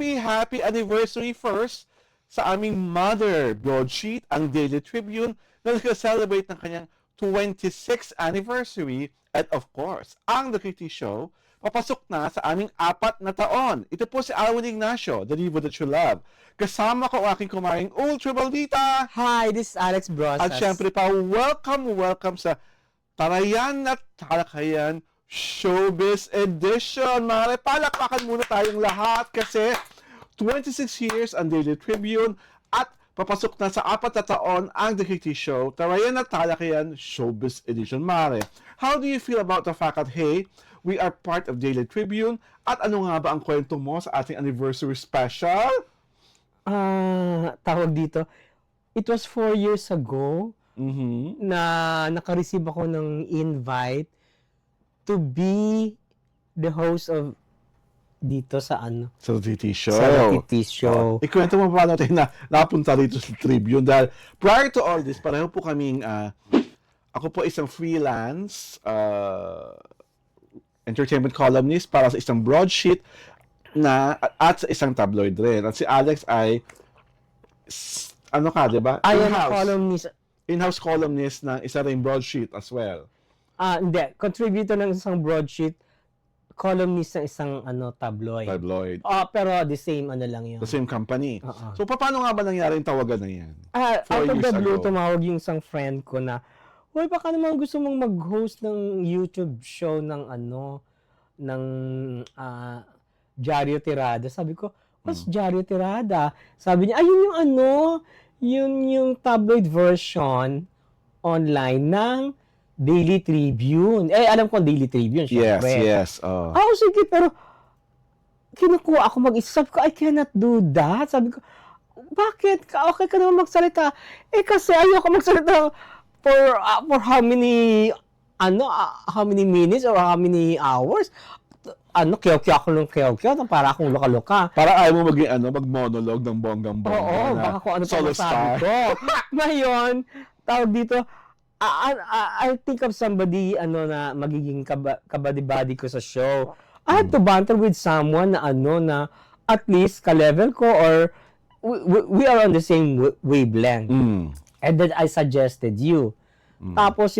happy anniversary first sa aming mother broadsheet, ang Daily Tribune, na nag-celebrate ng kanyang 26th anniversary. At of course, ang The Kitty Show, papasok na sa aming 4 na taon. Ito po si Alwin Ignacio, the diva that you love. Kasama ko ang aking kumaring Ultra Maldita. Hi, this is Alex Brosas. At syempre pa, welcome sa Tarayan at Talakayan Showbiz Edition. Mga palakpakan muna tayong lahat kasi 26 years ang Daily Tribune at papasok na sa 4 na taon ang The Kitty Show, Tarayan at Talakayan Showbiz Edition. Mare, how do you feel about the fact that, hey, we are part of Daily Tribune at ano nga ba ang kwento mo sa ating anniversary special? Tawag dito, it was 4 years ago na naka-receive ako ng invite to be the host of dito sa Sa The Kitty Show. Sa The Kitty Show. Ikwento mo paano tayo napunta dito sa Tribune dahil prior to all this, pareho po kaming, ako po isang freelance entertainment columnist para sa isang broadsheet at sa isang tabloid rin. At si Alex ay di ba? In-house columnist ng isa ring broadsheet as well. Hindi. Contributor ng isang broadsheet, columnist ng isang tabloid. Pero the same lang yun. The same company. So, paano nga ba nangyari yung tawagan na yan? Out of the blue, tumawag yung isang friend ko na, "Hoy, baka naman gusto mong mag-host ng YouTube show ng Diario Tirada." Sabi ko, "What's Diario Tirada?" Sabi niya, ayun yung tabloid version online ng Daily Tribune. Alam ko ang Daily Tribune, syempre. Yes. Sige, pero kinukuha ako mag-isa. Sabi ko, I cannot do that. Sabi ko, bakit? Okay ka naman magsalita. Kasi ayoko magsalita for how many minutes or how many hours? Kaya para akong loka-loka. Para ayaw mo mag-monologue ng bonggang-bongga. Oo, baka kung ano pa masabi ko. Ngayon, tawag dito, I'll think of somebody na magiging kabady-body ko sa show. I have to banter with someone na at least ka-level ko or we are on the same wavelength. And then I suggested you. Tapos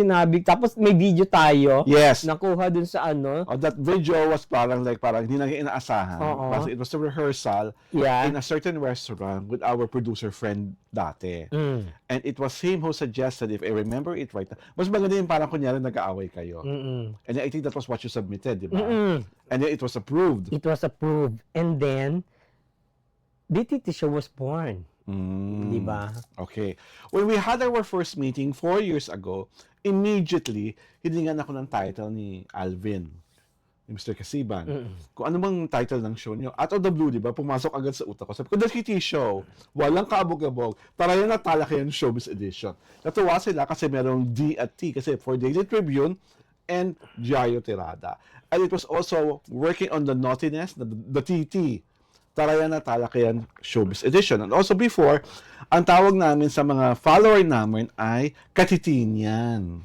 may video tayo. Yes. Nakuha dun sa that video was parang hindi natin inaasahan. Kasi it was a rehearsal in a certain restaurant with our producer friend dati. And it was him who suggested, if I remember it right, mas maganda yung parang kunyari nag-aaway kayo. And I think that was what you submitted, di ba? And then it was approved. And then, DTT show was born. Di ba? Okay. When we had our first meeting 4 years ago, immediately, hiningan ako ng title ni Alvin, ni Mr. Kasiban. Kung ano bang title ng show niyo. Out of the blue, di ba? Pumasok agad sa utak ko. Sabi ko, The Kitty Show. Walang kaabog-abog. Tarayan at Talakayan Showbiz Edition. Natuwa sila kasi merong D at T. Kasi for Daily Tribune and Diario Tirada. And it was also working on the naughtiness, the TT. Tarayan at Talakayan Showbiz Edition. And also before, ang tawag namin sa mga follower namin ay Katitinian.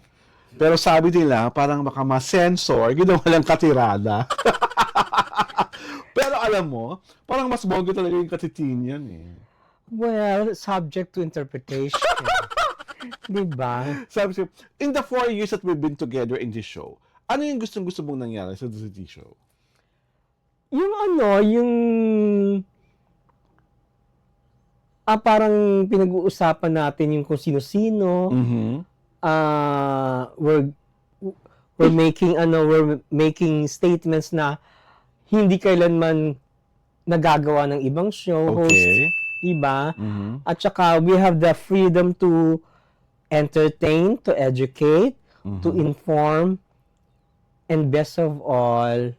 Pero sabi nila, parang baka ma-sensor, ginawa lang Katirada. Pero alam mo, parang mas bongga talaga yung Katitinian eh. Well, subject to interpretation. Diba? Sabi siya, in the 4 years that we've been together in this show, ano yung gustong-gusto mong nangyari sa The Kitty Show? Parang pinag-uusapan natin yung kung sino-sino. We're making statements na hindi kailanman nagagawa ng ibang show host, diba? At saka we have the freedom to entertain, to educate, to inform, and best of all,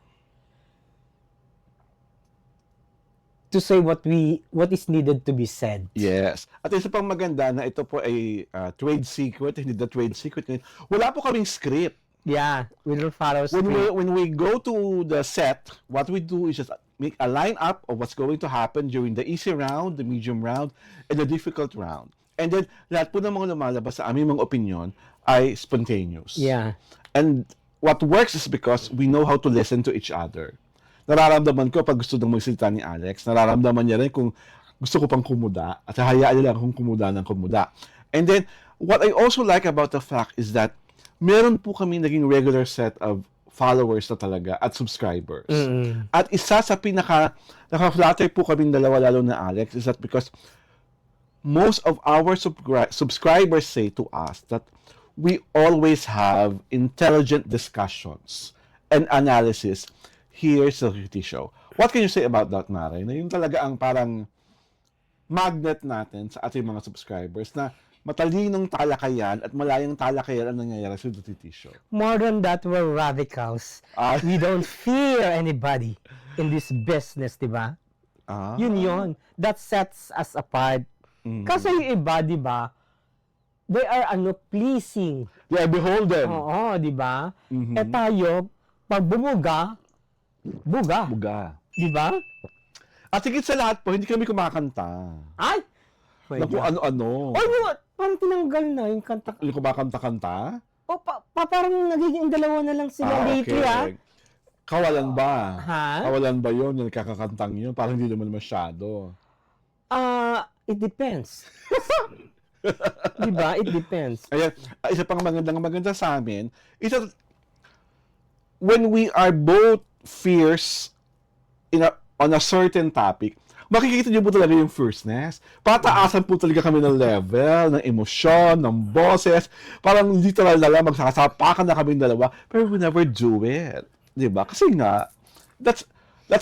to say what is needed to be said. Yes. At isa pang maganda na ito po ay trade secret, hindi the trade secret. Wala po kaming script. Yeah, we don't follow script. When we go to the set, what we do is just make a lineup of what's going to happen during the easy round, the medium round, and the difficult round. And then, lahat po ng mga lumalabas sa aming mga opinion ay spontaneous. Yeah. And what works is because we know how to listen to each other. nararamdaman ko pag gusto nang magsalita ni Alex. Nararamdaman niya rin kung gusto ko pang kumuda at hayaan niya lang akong kumuda ng kumuda. And then, what I also like about the fact is that meron po kami naging regular set of followers na talaga at subscribers. At isa sa naka-flatter po kaming dalawa lalo na Alex is that because most of our subscribers say to us that we always have intelligent discussions and analysis here sa Reality Show. What can you say about that, Mare? Na yun talaga ang parang magnet natin sa ating mga subscribers na matalinong talakayan at malayang talakayan ang nangyayari sa Reality Show. More than that, we're radicals. We don't fear anybody in this business, di ba? Yun. That sets us apart. Kasi yung iba, di ba, they are pleasing. They are beholden. Oo, di ba? Tayo, pag buga. Di ba? At higit sa lahat po, hindi kami kumakanta. Ay! Na kung ano-ano. Parang tinanggal na yung kanta. Hindi kumakanta-kanta? O, parang nagiging dalawa na lang sila lately, Kawalan ba? Ha? Kawalan ba yun? Yung kakakantang yun? Parang hindi naman masyado. It depends. Diba? It depends. Ayan, isa pang maganda sa amin, when we are both fierce on a certain topic, makikita niyo po talaga yung fierceness. Pataasan po talaga kami ng level, ng emosyon, ng boses. Parang literal na lang, magsasapakan na kami dalawa, pero we never do it. Diba? Kasi nga, that's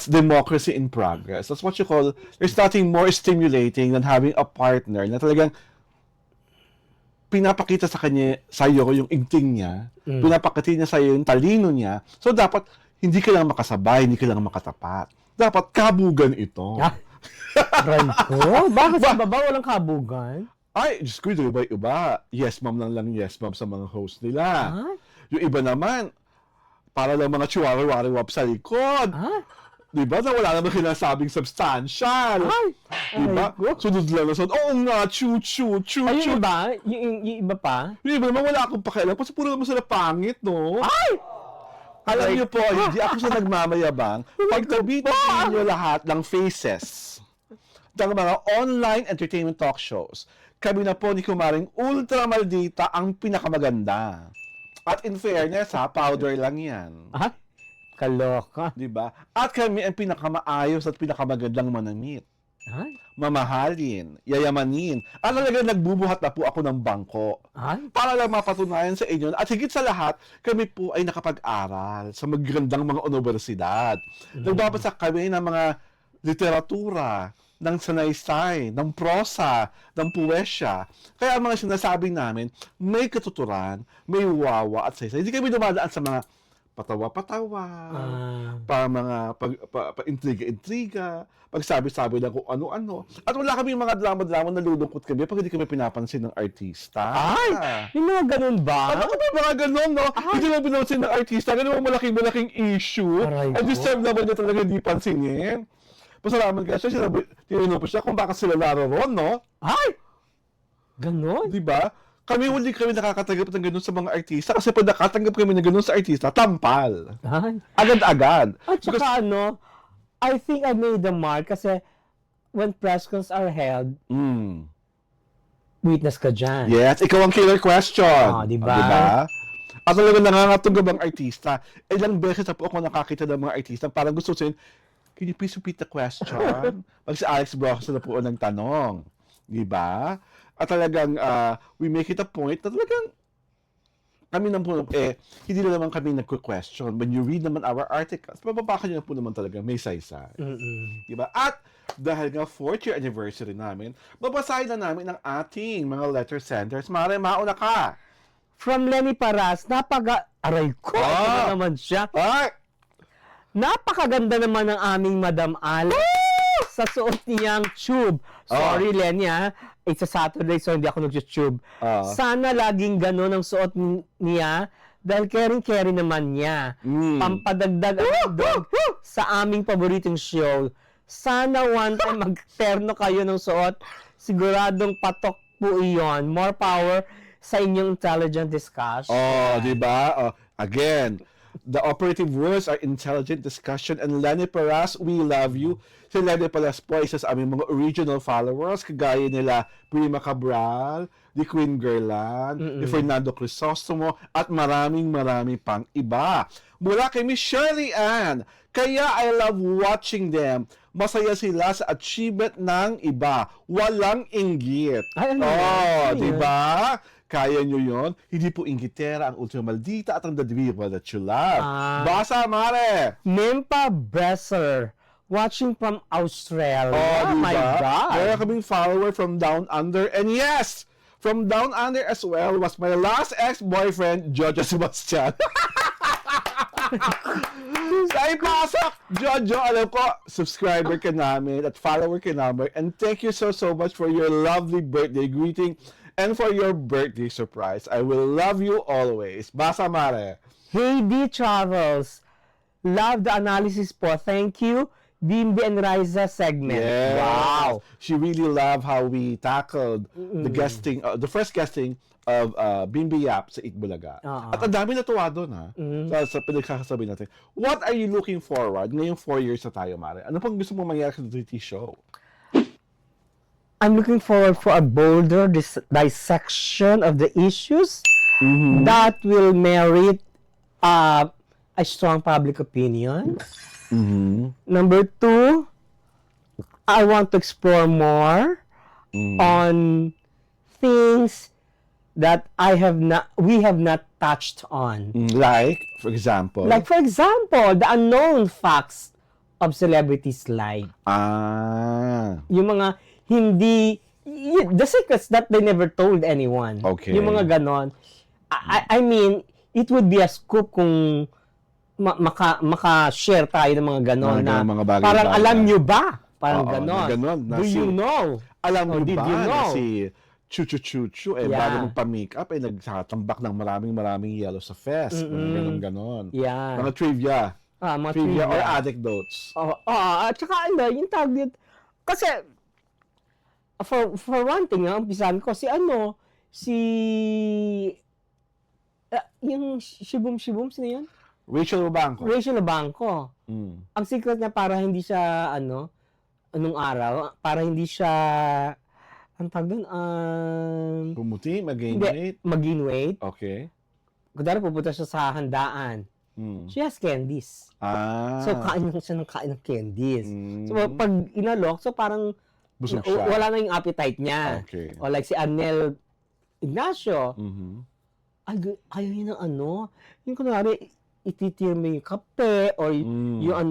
democracy in progress. That's what you call, there's nothing more stimulating than having a partner na talagang pinapakita sa iyo yung ingting niya, pinapakita niya sa iyo yung talino niya. So dapat hindi ka lang makasabay, hindi ka lang makatapat. Dapat kabugan ito. Right ko? Bakit sa baba walang kabugan? Ay, Diyos ko, yung iba. Yes, ma'am lang yes, ma'am sa mga host nila. Yung iba naman, para lang mga chihuahua-wap sa likod. Diba? Na wala naman kinasabing substantial. Diba? Sunod lang na sunod. Oo nga, chu. Ay, yung iba? Yung iba pa? Yung iba naman wala akong pakialam. Kasi puro naman sila pangit, no? Ay! Alam niyo po, hindi ako sa nagmamayabang. Pagtabi-tabi niyo lahat ng faces ng mga online entertainment talk shows, kami na po ni Kumaring Ultra Maldita ang pinakamaganda. At in fairness, powder lang yan. Kaloka. Diba? At kami ang pinakamaayos at pinakamagandang manamit. Mamahalin, yayamanin. At talaga nagbubuhat na po ako ng bangko. Para lang mapatunayan sa inyo. At higit sa lahat, kami po ay nakapag-aral sa magagandang mga universidad. Nagbabasa kami ng mga literatura, ng sanaysay, ng prosa, ng puwesya. Kaya ang mga sinasabi namin, may katuturan, may wawa at saysay. Hindi kami dumadaan sa mga patawa-patawa, para mga intriga-intriga, pagsabi-sabi lang kung ano-ano. At wala kami mga drama-drama na lulungkot kami pag hindi kami pinapansin ng artista. Yung mga ganun ba? Ano ba mga ganun, no? Hindi lang pinapansin ng artista, ganun ang malaking issue. At deserve naman niya talaga hindi pansinin. Pasalamat ka siya, tinanong pa siya kung bakit sila naroon, no? Ganon? Diba? Hindi kami nakakatanggap ng ganun sa mga artista kasi pag nakatanggap kami ng ganun sa artista, tampal. Agad-agad. At saka I think I made the mark kasi when press cons are held, witness ka dyan. Yes, ikaw ang killer question. Diba? At talagang nangangatunggab ang artista. Ilang beses na po ako nakakita ng mga artista parang gusto sabihin, can you please repeat the question? Pag si Alex Brox na po ng tanong. Diba? At talagang we make it a point na talagang kami naman po, hindi na naman kami nagko-question. When you read naman our articles, mababaka nyo na po naman talaga may saysay. Diba? At dahil nga 4th year anniversary namin, babasahin na namin ang ating mga letter senders. Mare, mauna ka! From Lenny Paras, aray ko! Ano naman siya? Napakaganda naman ng aming Madam Alex sa suot niyang tube. Sorry, Lenny, it's a Saturday, so hindi ako nag-tube. Sana laging gano'n ang suot niya dahil caring-caring naman niya. Pampadagdag ang dog sa aming paboritong show. Sana one time mag-terno kayo ng suot. Siguradong patok po iyon. More power sa inyong intelligent discussion. Diba? Again, The operative words are intelligent discussion and Lenny Paras, we love you. Si Lenny Paras po isa sa aming mga original followers, kagaya nila Prima Cabral, ni Queen Gerland, ni Fernando Crisostomo, at maraming pang iba. Mula kay Miss Shirley Ann, kaya I love watching them. Masaya sila sa achievement ng iba. Walang inggit. Ay, ano Oh, yan? di ba? Kaya nyo yon. Hindi po inggitera ang ultra maldita at ang dadriba that you love. Basa, Mare! Mempa Bresser, watching from Australia. Oh, my diba? God. Meron kaming follower from Down Under. And yes, from Down Under as well was my last ex-boyfriend, Jojo Sebastian. Sa ipasok, Jojo, alam ko, subscriber ka namin at follower ka namin. And thank you so much for your lovely birthday greeting and for your birthday surprise. I will love you always. Basa, Mare. Heidi Travels, love the analysis po. Thank you. Bimbi and Riza segment. Yes. Wow. She really loved how we tackled the guesting, the first guesting of Bimbi Yap sa Itbulaga. At ang dami natuwa doon, ha? Sa pinagkakasabi natin. What are you looking forward? Ngayong 4 years na tayo, Mare. Ano pang gusto mo mangyari sa TT show? I'm looking forward for a bolder dissection of the issues that will merit a strong public opinion. Number 2, I want to explore more on things that we have not touched on. Like, for example? Like, for example, the unknown facts of celebrities' life. Yung mga the secrets that they never told anyone. Okay. Yung mga ganon. I mean, it would be a scoop kung maka-share tayo ng mga ganon na mga bagay, parang alam nyo ba? Parang ganon. Na Do you know? Alam mo Did ba you na know? si Chuchu bago magpa-makeup nagtatambak ng maraming yellow sa fest. Ganon. Yeah. Mga trivia. Mga Trivia or anecdotes. At saka yung tag dito. Kasi, for one thing, umpisahan ko, yung Shibum, sino yun? Rachel Banco. Ang secret niya para hindi siya, anong araw, para hindi siya, ang tag doon, Pumuti, mag-gain weight. mag-gain weight. Okay. Kudara, pupunta siya sa handaan. She has candies. So, kain ng candies. So, pag inalok, so parang, busog siya. wala na yung appetite niya. Okay. O like si Arnel Ignacio, ayaw niya ng yung kunwari, ititir mo yung kape, or yung siya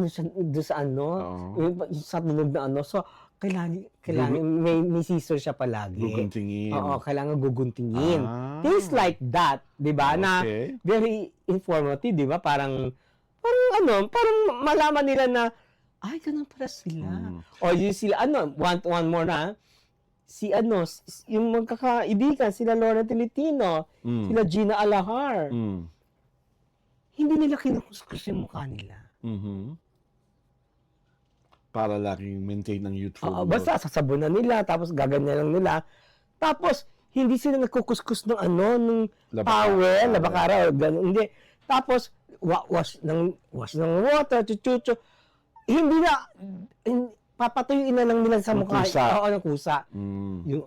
doon sa yung sa tunog na so, kailangan may scissor siya palagi. Guguntingin. Oo, kailangan guguntingin. Things like that, di ba? Na very informative, di ba? Parang malaman nila na, ay, ganun pala sila. O yung sila, one more na, yung magkakaibigan, sila Laura Tolentino, sila Gina Alahar. Hindi nila kinukuskus yung mukha nila. Para laging maintain ng youthful. Basta sasabunan nila, tapos gaganyan lang nila. Tapos, hindi sila nagkukuskus ng ng towel, labakara, gano'n. Hindi. Tapos, wash ng water, chuchucho. Hindi na, papatuyuin na lang nila sa mukha. Oo, ng kusa.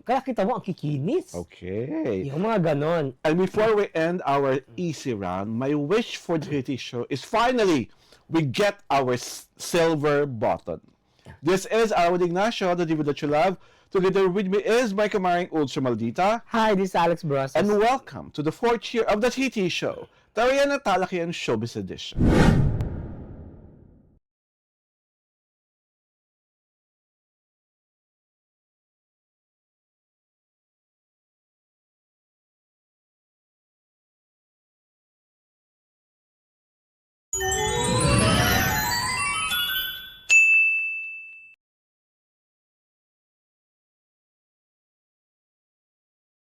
Kaya kita mo, ang kikinis. Okay. Yung mga ganon. And before we end our easy round, my wish for the TT show is finally, we get our silver button. This is Arwin Ignacio, the diva that you love. Together with me is my kamaring Ultra Maldita. Hi, this is Alex Brosas. And welcome to the 4th year of the TT show, Tariana Talakian Showbiz Edition.